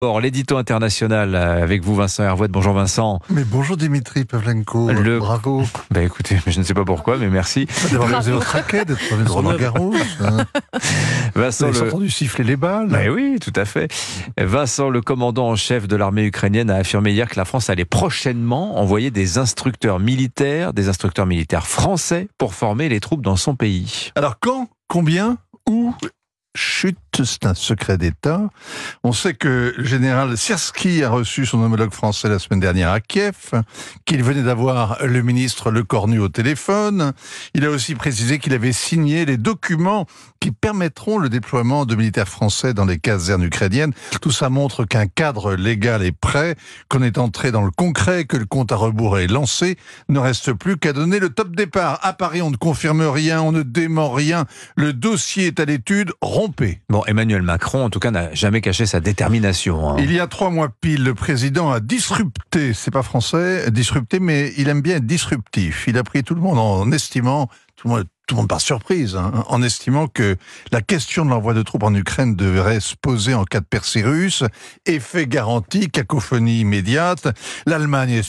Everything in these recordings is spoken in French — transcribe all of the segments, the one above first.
Or, l'édito international avec vous, Vincent Hervouet. Bonjour Vincent. Mais bonjour Dimitri Pavlenko, bravo. Écoutez, je ne sais pas pourquoi, mais merci. D'avoir réalisé votre raquette, d'être revenu de Roland-Garros. Vincent, vous avez entendu siffler les balles. Oui, tout à fait. Vincent, le commandant en chef de l'armée ukrainienne, a affirmé hier que la France allait prochainement envoyer des instructeurs militaires français pour former les troupes dans son pays. Alors quand, combien, où? Chut, c'est un secret d'État. On sait que le général Syrski a reçu son homologue français la semaine dernière à Kiev, qu'il venait d'avoir le ministre Lecornu au téléphone. Il a aussi précisé qu'il avait signé les documents qui permettront le déploiement de militaires français dans les casernes ukrainiennes. Tout ça montre qu'un cadre légal est prêt, qu'on est entré dans le concret, que le compte à rebours est lancé. Ne reste plus qu'à donner le top départ. À Paris, on ne confirme rien, on ne dément rien. Le dossier est à l'étude. Rompez. Bon, Emmanuel Macron, en tout cas, n'a jamais caché sa détermination. Il y a 3 mois pile, le président a disrupté, c'est pas français, disrupté, mais il aime bien être disruptif. Il a pris tout le monde en estimant, tout le monde par surprise, en estimant que la question de l'envoi de troupes en Ukraine devrait se poser en cas de percée russe. Effet garanti, cacophonie immédiate. L'Allemagne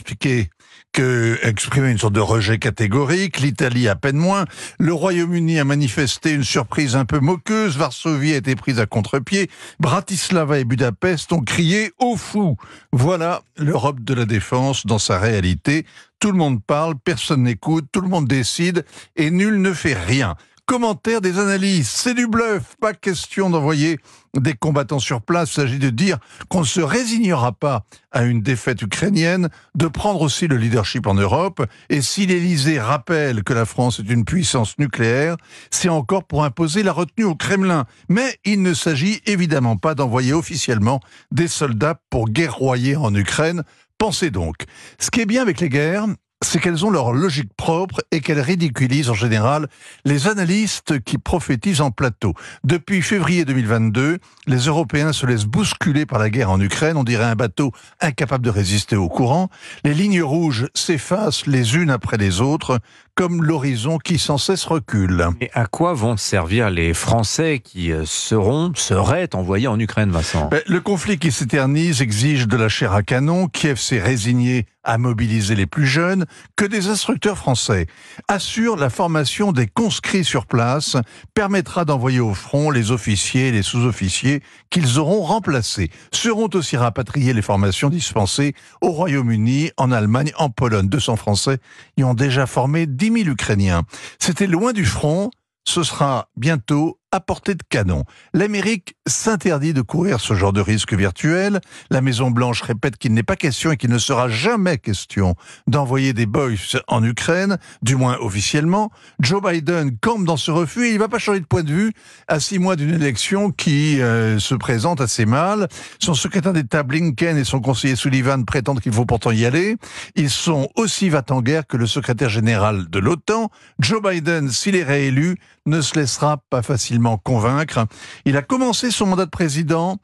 a exprimé une sorte de rejet catégorique, l'Italie à peine moins, le Royaume-Uni a manifesté une surprise un peu moqueuse, Varsovie a été prise à contre-pied, Bratislava et Budapest ont crié au fou. Voilà l'Europe de la défense dans sa réalité. Tout le monde parle, personne n'écoute, tout le monde décide et nul ne fait rien. Commentaires des analyses, c'est du bluff, pas question d'envoyer des combattants sur place, il s'agit de dire qu'on ne se résignera pas à une défaite ukrainienne, de prendre aussi le leadership en Europe, et si l'Élysée rappelle que la France est une puissance nucléaire, c'est encore pour imposer la retenue au Kremlin. Mais il ne s'agit évidemment pas d'envoyer officiellement des soldats pour guerroyer en Ukraine. Pensez donc, ce qui est bien avec les guerres, c'est qu'elles ont leur logique propre et qu'elles ridiculisent en général les analystes qui prophétisent en plateau. Depuis février 2022, les Européens se laissent bousculer par la guerre en Ukraine, on dirait un bateau incapable de résister au courant. Les lignes rouges s'effacent les unes après les autres, comme l'horizon qui sans cesse recule. Et à quoi vont servir les Français qui seraient envoyés en Ukraine, Vincent? Le conflit qui s'éternise exige de la chair à canon. Kiev s'est résigné à mobiliser les plus jeunes, que des instructeurs français assurent la formation des conscrits sur place, permettra d'envoyer au front les officiers et les sous-officiers qu'ils auront remplacés. Seront aussi rapatriées les formations dispensées au Royaume-Uni, en Allemagne, en Pologne. 200 Français y ont déjà formé 10 000 Ukrainiens. C'était loin du front, ce sera bientôt à portée de canon. L'Amérique s'interdit de courir ce genre de risque virtuel. La Maison-Blanche répète qu'il n'est pas question et qu'il ne sera jamais question d'envoyer des boys en Ukraine, du moins officiellement. Joe Biden campe dans ce refus et il ne va pas changer de point de vue à 6 mois d'une élection qui se présente assez mal. Son secrétaire d'État Blinken et son conseiller Sullivan prétendent qu'il faut pourtant y aller. Ils sont aussi va-t-en-guerre que le secrétaire général de l'OTAN. Joe Biden, s'il est réélu, ne se laissera pas facilement convaincre. Il a commencé son mandat de président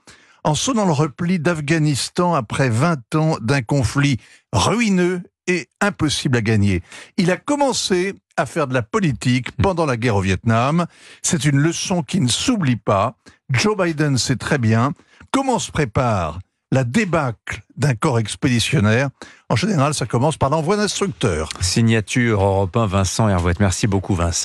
en sonnant le repli d'Afghanistan après 20 ans d'un conflit ruineux et impossible à gagner. Il a commencé à faire de la politique pendant la guerre au Vietnam. C'est une leçon qui ne s'oublie pas. Joe Biden sait très bien comment se prépare la débâcle d'un corps expéditionnaire. En général, ça commence par l'envoi d'instructeurs. Signature Europe 1, Vincent Hervouet. Merci beaucoup, Vincent.